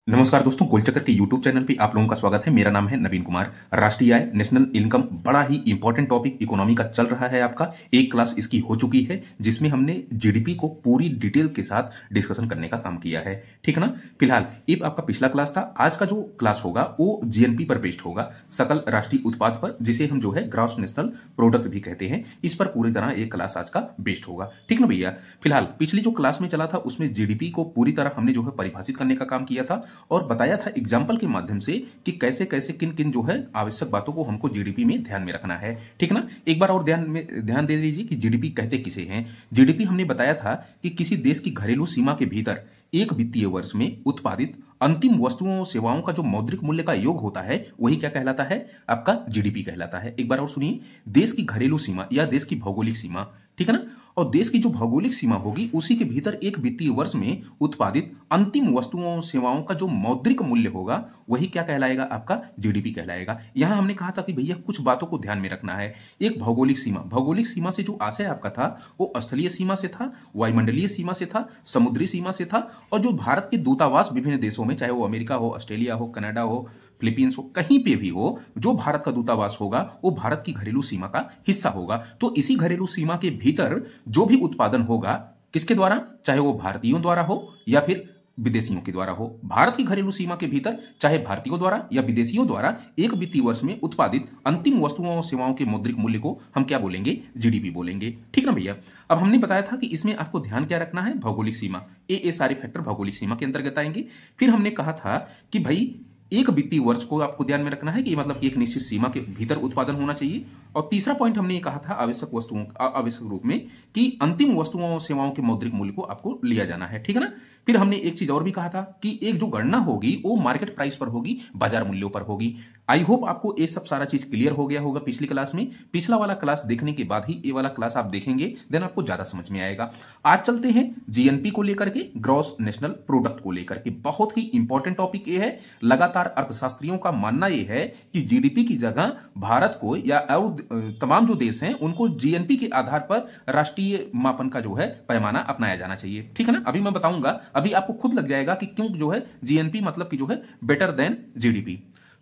नमस्कार दोस्तों, गोलचक्कर के YouTube चैनल पे आप लोगों का स्वागत है। मेरा नाम है नवीन कुमार। राष्ट्रीय आय, नेशनल इनकम, बड़ा ही इंपॉर्टेंट टॉपिक इकोनॉमी का चल रहा है। आपका एक क्लास इसकी हो चुकी है जिसमें हमने जीडीपी को पूरी डिटेल के साथ डिस्कशन करने का काम किया है, ठीक है ना। फिलहाल ये आपका पिछला क्लास था। आज का जो क्लास होगा वो जीएनपी पर बेस्ड होगा, सकल राष्ट्रीय उत्पाद पर, जिसे हम जो है ग्रॉस नेशनल प्रोडक्ट भी कहते हैं। इस पर पूरी तरह एक क्लास आज का बेस्ड होगा, ठीक ना भैया। फिलहाल पिछली जो क्लास में चला था उसमें जीडीपी को पूरी तरह हमने जो है परिभाषित करने का काम किया था और बताया था एग्जाम्पल के माध्यम से कि कैसे कैसे किन किन जो है आवश्यक बातों को हमको जीडीपी में ध्यान में रखना है, ठीक ना। एक बार और ध्यान दे दीजिए कि जीडीपी कहते किसे हैं। जीडीपी हमने बताया था कि किसी देश की घरेलू सीमा के भीतर एक वित्तीय वर्ष में उत्पादित अंतिम वस्तुओं और सेवाओं का जो मौद्रिक मूल्य का योग होता है वही क्या कहलाता है, आपका जीडीपी कहलाता है। एक बार और सुनिए, देश की घरेलू सीमा या देश की भौगोलिक सीमा, ठीक है ना। और देश की जो भौगोलिक सीमा होगी उसी के भीतर एक वित्तीय वर्ष में उत्पादित अंतिम वस्तुओं और सेवाओं का जो मौद्रिक मूल्य होगा वही क्या कहलाएगा, आपका जीडीपी कहलाएगा। यहां हमने कहा था कि भैया कुछ बातों को ध्यान में रखना है। एक भौगोलिक सीमा, भौगोलिक सीमा से जो आशय आपका था वो स्थलीय सीमा से था, वायुमंडलीय सीमा से था, समुद्री सीमा से था, और जो भारत के दूतावास विभिन्न देशों में, चाहे वो अमेरिका हो, ऑस्ट्रेलिया हो, कनाडा हो, फिलीपींस हो, कहीं पे भी हो, जो भारत का दूतावास होगा वो भारत की घरेलू सीमा का हिस्सा होगा। तो इसी घरेलू सीमा के भीतर जो भी उत्पादन होगा किसके द्वारा, चाहे वो भारतीयों द्वारा हो या फिर विदेशियों के द्वारा हो, भारत की घरेलू सीमा के भीतर चाहे भारतीयों द्वारा या विदेशियों द्वारा एक वित्तीय वर्ष में उत्पादित अंतिम वस्तुओं और सेवाओं के मौद्रिक मूल्य को हम क्या बोलेंगे, जीडीपी बोलेंगे, ठीक ना भैया। अब हमने बताया था कि इसमें आपको ध्यान क्या रखना है, भौगोलिक सीमा, ये सारे फैक्टर भौगोलिक सीमा के अंतर्गत आएंगे। फिर हमने कहा था कि भाई एक वित्तीय वर्ष को आपको ध्यान में रखना है कि मतलब एक निश्चित सीमा के भीतर उत्पादन होना चाहिए। और तीसरा पॉइंट हमने ये कहा था आवश्यक वस्तुओं, आवश्यक रूप में, कि अंतिम वस्तुओं और सेवाओं के मौद्रिक मूल्य को आपको लिया जाना है, ठीक है ना। फिर हमने एक चीज और भी कहा था कि एक जो गणना होगी वो मार्केट प्राइस पर होगी, बाजार मूल्यों पर होगी। आई होप आपको ये सब सारा चीज क्लियर हो गया होगा पिछली क्लास में। पिछला वाला क्लास देखने के बाद ही ये वाला क्लास आप देखेंगे, देन आपको ज्यादा समझ में आएगा। आज चलते हैं जीएनपी को लेकर के, ग्रॉस नेशनल प्रोडक्ट को लेकर के। बहुत ही इंपॉर्टेंट टॉपिक ये है। लगातार अर्थशास्त्रियों का मानना यह है कि जीडीपी की जगह भारत को या और तमाम जो देश हैं उनको जीएनपी के आधार पर राष्ट्रीय मापन का जो है पैमाना अपनाया जाना चाहिए, ठीक है ना। अभी मैं बताऊंगा, अभी आपको खुद लग जाएगा कि क्यों जो है जीएनपी मतलब कि जो है बेटर देन जीडीपी।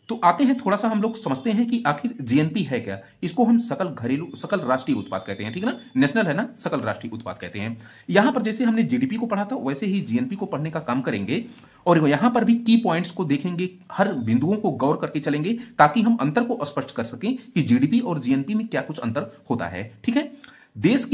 तो आते हैं थोड़ा सा हम लोग समझते हैं कि आखिर जीएनपी है क्या। इसको हम सकल राष्ट्रीय उत्पाद कहते हैं, ठीक है ना। नेशनल है ना, सकल राष्ट्रीय उत्पाद कहते हैं। यहां पर जैसे हमने जीडीपी को पढ़ा था वैसे ही जीएनपी को पढ़ने का काम करेंगे और यहां पर भी की पॉइंट्स को देखेंगे, हर बिंदुओं को गौर करके चलेंगे ताकि हम अंतर को स्पष्ट कर सकें कि जीडीपी और जीएनपी में क्या कुछ अंतर होता है, ठीक है। देश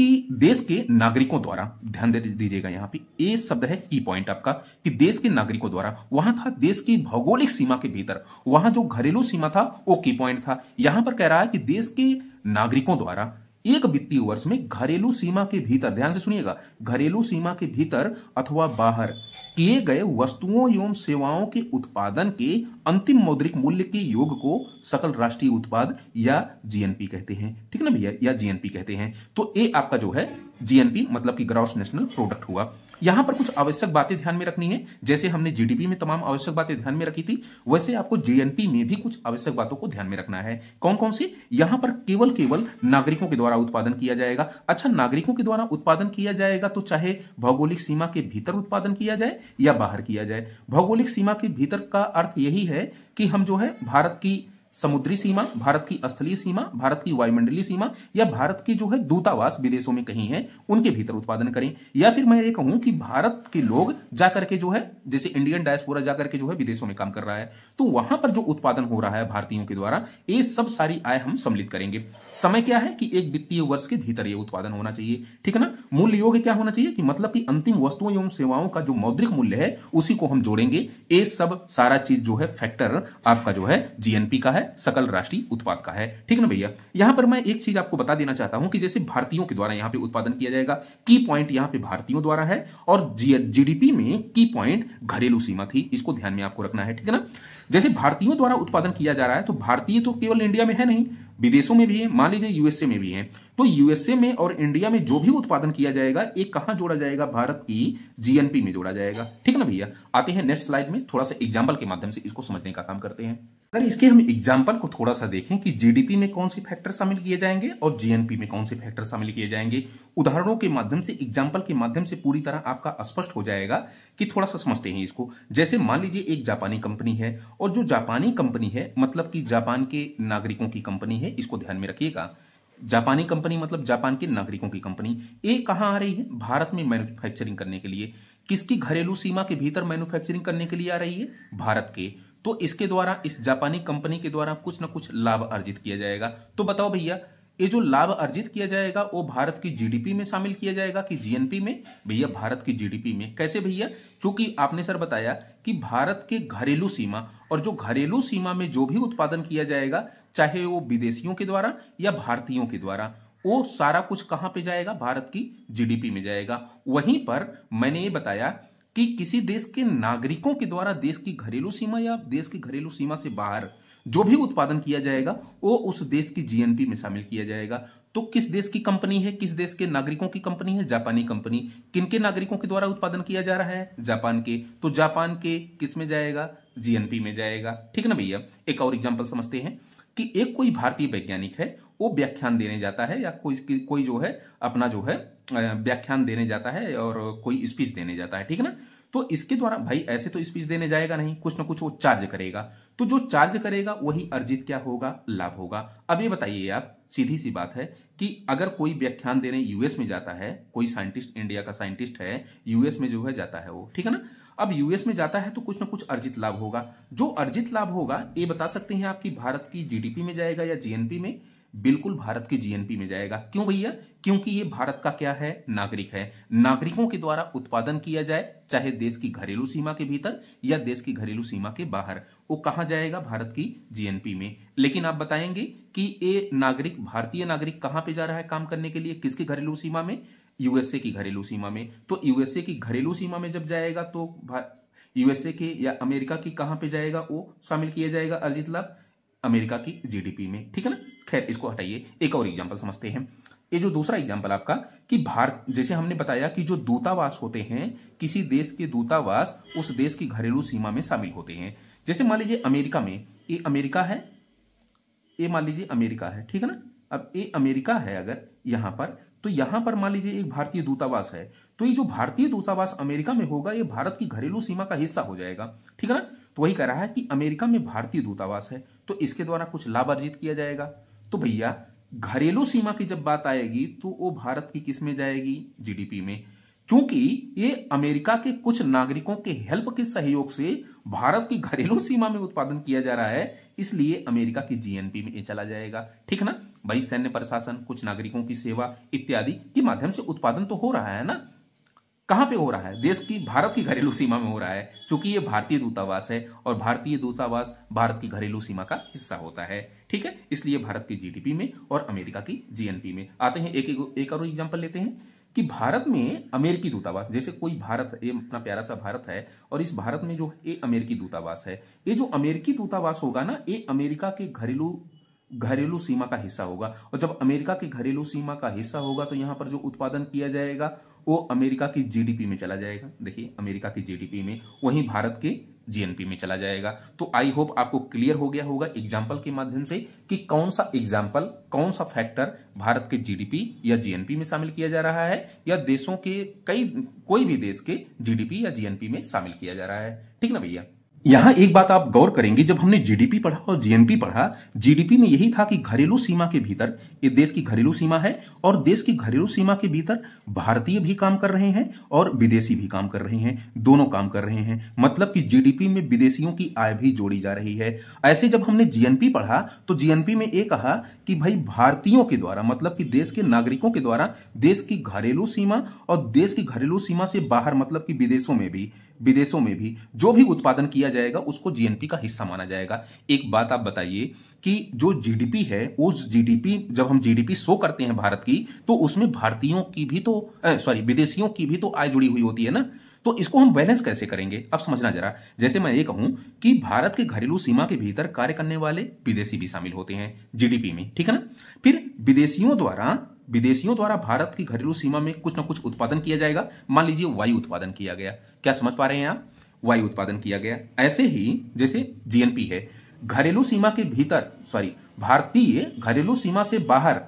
के नागरिकों द्वारा, ध्यान दे दीजिएगा, यहां पे ए शब्द है की पॉइंट आपका, कि देश के नागरिकों द्वारा, वहां था देश की भौगोलिक सीमा के भीतर, वहां जो घरेलू सीमा था वो की पॉइंट था। यहां पर कह रहा है कि देश के नागरिकों द्वारा एक वित्तीय वर्ष में घरेलू सीमा के भीतर, ध्यान से सुनिएगा, घरेलू सीमा के भीतर अथवा बाहर किए गए वस्तुओं एवं सेवाओं के उत्पादन के अंतिम मौद्रिक मूल्य के योग को सकल राष्ट्रीय उत्पाद या जीएनपी कहते हैं, ठीक है ना भैया, या जीएनपी कहते हैं। तो ये आपका जो है जीएनपी मतलब कि ग्रॉस नेशनल प्रोडक्ट हुआ। यहां पर कुछ आवश्यक बातें ध्यान में रखनी है। जैसे हमने जीडीपी में तमाम आवश्यक बातें ध्यान में रखी थी, वैसे आपको जीएनपी में भी कुछ आवश्यक बातों को ध्यान में रखना है। कौन कौन सी, यहां पर केवल नागरिकों के द्वारा उत्पादन किया जाएगा। अच्छा, नागरिकों के द्वारा उत्पादन किया जाएगा तो चाहे भौगोलिक सीमा के भीतर उत्पादन किया जाए या बाहर किया जाए। भौगोलिक सीमा के भीतर का अर्थ यही है कि हम जो है भारत की समुद्री सीमा, भारत की स्थलीय सीमा, भारत की वायुमंडलीय सीमा या भारत के जो है दूतावास विदेशों में कहीं है उनके भीतर उत्पादन करें। या फिर मैं ये कहूं कि भारत के लोग जाकर के जो है, जैसे इंडियन डायस्पोरा जाकर के जो है विदेशों में काम कर रहा है, तो वहां पर जो उत्पादन हो रहा है भारतीयों के द्वारा, ये सब सारी आय हम सम्मिलित करेंगे। समय क्या है कि एक वित्तीय वर्ष के भीतर ये उत्पादन होना चाहिए, ठीक है ना। मूल्य योग क्या होना चाहिए कि मतलब कि अंतिम वस्तुओं एवं सेवाओं का जो मौद्रिक मूल्य है उसी को हम जोड़ेंगे। ये सब सारा चीज जो है फैक्टर आपका जो है जीएनपी का है, सकल राष्ट्रीय उत्पाद का है, ठीक है ना भैया। यहां पर मैं एक चीज आपको बता देना चाहता हूं कि जैसे भारतीयों के द्वारा यहां पे उत्पादन किया जाएगा, की पॉइंट यहां पे भारतीयों द्वारा है, और जीडीपी में की पॉइंट घरेलू सीमा थी, इसको ध्यान में आपको रखना है, ठीक है ना। जैसे भारतीयों द्वारा उत्पादन किया जा रहा है तो भारतीय तो केवल इंडिया में है नहीं, विदेशों में भी है, मान लीजिए यूएसए में भी है, तो यूएसए में और इंडिया में जो भी उत्पादन किया जाएगा ये कहां जोड़ा जाएगा, भारत की जीएनपी में जोड़ा जाएगा। ठीक है ना भैया। आते हैं नेक्स्ट स्लाइड में, थोड़ा सा एग्जांपल के माध्यम से इसको समझने का काम करते हैं। अगर इसके हम एग्जांपल को थोड़ा सा देखें कि जीडीपी में कौन से फैक्टर शामिल किए जाएंगे और जीएनपी में कौन से फैक्टर शामिल किए जाएंगे, उदाहरणों के माध्यम से, एग्जांपल के माध्यम से पूरी तरह आपका स्पष्ट हो जाएगा कि थोड़ा सा समझते हैं इसको। जैसे मान लीजिए एक जापानी कंपनी है, और जो जापानी कंपनी है मतलब कि जापान के नागरिकों की कंपनी है, इसको ध्यान में रखिएगा। जापानी कंपनी मतलब जापान के नागरिकों की कंपनी, ये कहां आ रही है, भारत में मैन्युफैक्चरिंग करने के लिए। किसकी घरेलू सीमा के भीतर मैन्युफैक्चरिंग करने के लिए आ रही है, भारत के। तो इसके द्वारा, इस जापानी कंपनी के द्वारा कुछ ना कुछ लाभ अर्जित किया जाएगा। तो बताओ भैया, ये जो लाभ अर्जित किया जाएगा वो भारत की जीडीपी में शामिल किया जाएगा कि जीएनपी में? भैया भारत की जीडीपी में। कैसे भैया? क्योंकि आपने सर बताया कि भारत के घरेलू सीमा, और जो घरेलू सीमा में जो भी उत्पादन किया जाएगा, चाहे वो विदेशियों के द्वारा या भारतीयों के द्वारा, वो सारा कुछ कहां पे जाएगा, भारत की जीडीपी में जाएगा। वहीं पर मैंने ये बताया कि किसी देश के नागरिकों के द्वारा देश की घरेलू सीमा या देश की घरेलू सीमा से बाहर जो भी उत्पादन किया जाएगा वो उस देश की जीएनपी में शामिल किया जाएगा। तो किस देश की कंपनी है, किस देश के नागरिकों की कंपनी है, जापानी कंपनी। किनके नागरिकों के द्वारा उत्पादन किया जा रहा है, जापान के। तो जापान के किस में जाएगा, जीएनपी में जाएगा। ठीक है ना भैया। एक और एग्जांपल समझते हैं कि एक कोई भारतीय वैज्ञानिक है, वो व्याख्यान देने जाता है, या कोई जो है अपना जो है व्याख्यान देने जाता है और कोई स्पीच देने जाता है। ठीक है ना। तो इसके द्वारा भाई ऐसे तो स्पीच देने जाएगा नहीं, कुछ ना कुछ वो चार्ज करेगा। तो जो चार्ज करेगा वही अर्जित क्या होगा, लाभ होगा। अब ये बताइए आप, सीधी सी बात है कि अगर कोई व्याख्यान देने यूएस में जाता है, कोई साइंटिस्ट, इंडिया का साइंटिस्ट है, यूएस में जो है जाता है वो, ठीक है ना। अब यूएस में जाता है तो कुछ ना कुछ अर्जित लाभ होगा। जो अर्जित लाभ होगा ये बता सकते हैं आपकी भारत की जीडीपी में जाएगा या जीएनपी में? बिल्कुल भारत की जीएनपी में जाएगा। क्यों भैया? क्योंकि ये भारत का क्या है, नागरिक है। नागरिकों के द्वारा उत्पादन किया जाए, चाहे देश की घरेलू सीमा के भीतर या देश की घरेलू सीमा के बाहर, वो कहां जाएगा, भारत की जीएनपी में। लेकिन आप बताएंगे कि ये नागरिक, भारतीय नागरिक कहां पे जा रहा है काम करने के लिए, किसकी घरेलू सीमा में, यूएसए की घरेलू सीमा में। तो यूएसए की घरेलू सीमा में जब जाएगा तो यूएसए के या अमेरिका की कहां पे जाएगा, वो शामिल किया जाएगा अर्जित लाभ, अमेरिका की जीडीपी में। ठीक है ना। खैर इसको हटाइए, एक और एग्जांपल समझते हैं। ये जो दूसरा एग्जांपल आपका कि भारत, जैसे हमने बताया कि जो दूतावास होते हैं, किसी देश के दूतावास उस देश की घरेलू सीमा में शामिल होते हैं। जैसे मान लीजिए अमेरिका में, ये अमेरिका है, ये मान लीजिए अमेरिका है, ठीक है ना। अब ये अमेरिका है अगर यहां पर, तो यहां पर मान लीजिए एक भारतीय दूतावास है, तो ये जो भारतीय दूतावास अमेरिका में होगा ये भारत की घरेलू सीमा का हिस्सा हो जाएगा। ठीक है ना। तो वही कह रहा है कि अमेरिका में भारतीय दूतावास है तो इसके द्वारा कुछ लाभ अर्जित किया जाएगा। तो भैया घरेलू सीमा की जब बात आएगी तो वो भारत की किस में जाएगी, जीडीपी में। चूंकि ये अमेरिका के कुछ नागरिकों के हेल्प के सहयोग से भारत की घरेलू सीमा में उत्पादन किया जा रहा है, इसलिए अमेरिका की जीएनपी में ये चला जाएगा। ठीक ना भाई। सैन्य प्रशासन, कुछ नागरिकों की सेवा इत्यादि के माध्यम से उत्पादन तो हो रहा है ना। कहां पे हो रहा है, देश की, भारत की घरेलू सीमा में हो रहा है, क्योंकि ये भारतीय दूतावास है और भारतीय दूतावास भारत की घरेलू सीमा का हिस्सा होता है। ठीक है। इसलिए भारत की जीडीपी में और अमेरिका की जीएनपी में। आते हैं एक और एग्जांपल लेते हैं कि भारत में अमेरिकी दूतावास, जैसे कोई भारत, ये अपना प्यारा सा भारत है और इस भारत में जो ये अमेरिकी दूतावास है, ये जो अमेरिकी दूतावास होगा ना, ये अमेरिका के घरेलू सीमा का हिस्सा होगा। और जब अमेरिका की घरेलू सीमा का हिस्सा होगा तो यहां पर जो उत्पादन किया जाएगा वो अमेरिका की जीडीपी में चला जाएगा। देखिए अमेरिका की जीडीपी में, वहीं भारत के जीएनपी में चला जाएगा। तो आई होप आपको क्लियर हो गया होगा एग्जाम्पल के माध्यम से कि कौन सा एग्जाम्पल, कौन सा फैक्टर भारत के जीडीपी या जीएनपी में शामिल किया जा रहा है, या देशों के कोई भी देश के जीडीपी या जीएनपी में शामिल किया जा रहा है। ठीक ना भैया। यहां एक बात आप गौर करेंगे, जब हमने जीडीपी पढ़ा और जीएनपी पढ़ा, जीडीपी में यही था कि घरेलू सीमा के भीतर, ये देश की घरेलू सीमा है और देश की घरेलू सीमा के भीतर भारतीय भी काम कर रहे हैं और विदेशी भी काम कर रहे हैं, दोनों काम कर रहे हैं। मतलब कि जीडीपी में विदेशियों की आय भी जोड़ी जा रही है। ऐसे जब हमने जीएनपी पढ़ा तो जीएनपी में ये कहा कि भाई भारतीयों के द्वारा, मतलब कि देश के नागरिकों के द्वारा देश की घरेलू सीमा और देश की घरेलू सीमा से बाहर, मतलब कि विदेशों में भी जो भी उत्पादन किया जाएगा उसको जीएनपी का हिस्सा माना जाएगा। एक बात आप बताइए कि जो जीडीपी है, उस जीडीपी, जब हम जीडीपी शो करते हैं भारत की, तो उसमें भारतीयों की भी तो विदेशियों की भी तो आय जुड़ी हुई होती है ना। तो इसको हम बैलेंस कैसे करेंगे, अब समझना जरा। जैसे मैं ये कहूं कि भारत के घरेलू सीमा के भीतर कार्य करने वाले विदेशी भी शामिल होते हैं जीडीपी में, ठीक है ना। फिर विदेशियों द्वारा भारत की घरेलू सीमा में कुछ ना कुछ उत्पादन किया जाएगा। मान लीजिए वायु उत्पादन किया गया, क्या समझ पा रहे हैं आप, वायु उत्पादन किया गया। ऐसे ही जैसे जीएनपी है, घरेलू सीमा के भीतर भारतीय घरेलू सीमा से बाहर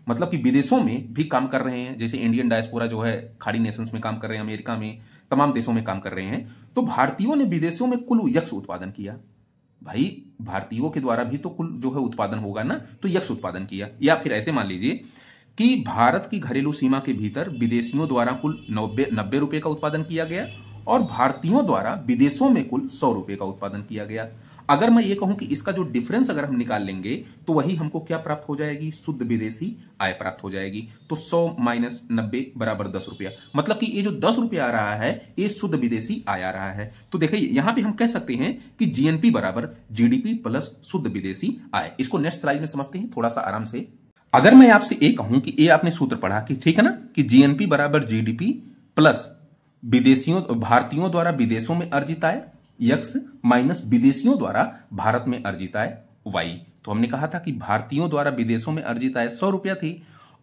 मतलब कि विदेशों में भी काम कर रहे हैं, जैसे इंडियन डायस्पोरा जो है खाड़ी नेशंस में काम कर रहे हैं, अमेरिका में, तमाम देशों में काम कर रहे हैं। तो भारतीयों ने विदेशों में कुल यक्ष उत्पादन किया। भाई भारतीयों के द्वारा भी तो कुल जो है उत्पादन होगा ना, तो यक्ष उत्पादन किया। या फिर ऐसे मान लीजिए कि भारत की घरेलू सीमा के भीतर विदेशियों द्वारा कुल 90 रुपए का उत्पादन किया गया और भारतीयों द्वारा विदेशों में कुल 100 रुपए का उत्पादन किया गया। अगर मैं ये कहूं कि इसका जो डिफरेंस अगर हम निकाल लेंगे तो वही हमको क्या प्राप्त हो जाएगी, शुद्ध विदेशी आय प्राप्त हो जाएगी। तो 100 माइनस 90 बराबर 10 रुपया, मतलब कि ये जो 10 रुपया आ रहा है ये शुद्ध विदेशी आय आ रहा है। तो देखिए यहां पे हम कह सकते हैं कि जीएनपी बराबर जीडीपी प्लस शुद्ध विदेशी आय। इसको नेक्स्ट स्लाइड में समझते हैं थोड़ा सा आराम से। अगर मैं आपसे ये कहूं कि ये आपने सूत्र पढ़ा कि ठीक है ना, कि जीएनपी बराबर जीडीपी प्लस भारतीयों द्वारा विदेशों में अर्जित आय यक्स माइनस विदेशियों द्वारा भारत में अर्जित आय वाई। तो हमने कहा था कि भारतीयों द्वारा विदेशों में अर्जित आय 100 रुपया थी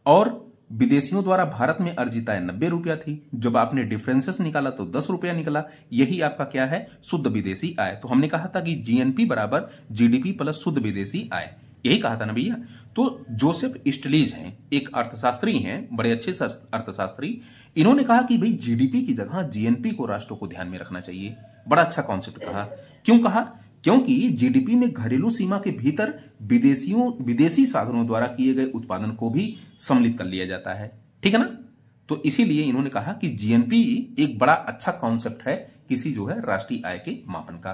और विदेशियों द्वारा भारत में अर्जित आय 90 रुपया थी। जब आपने डिफरेंसेस निकाला तो 10 रुपया निकला। यही आपका क्या है, शुद्ध विदेशी आय। तो हमने कहा था कि जीएनपी बराबर जीडीपी प्लस शुद्ध विदेशी आय, यही कहा था ना भैया। तो जोसेफ स्टिग्लिट्ज हैं, एक अर्थशास्त्री हैं, बड़े अच्छे अर्थशास्त्री। इन्होंने कहा कि भाई जीडीपी की जगह जीएनपी को राष्ट्रों को ध्यान में रखना चाहिए। बड़ा अच्छा कॉन्सेप्ट कहा। क्यों कहा, क्योंकि जीडीपी में घरेलू सीमा के भीतर विदेशी साधनों द्वारा किए गए उत्पादन को भी सम्मिलित कर लिया जाता है, ठीक है ना। तो इसीलिए इन्होंने कहा कि जीएनपी एक बड़ा अच्छा कॉन्सेप्ट है किसी जो है राष्ट्रीय आय के मापन का।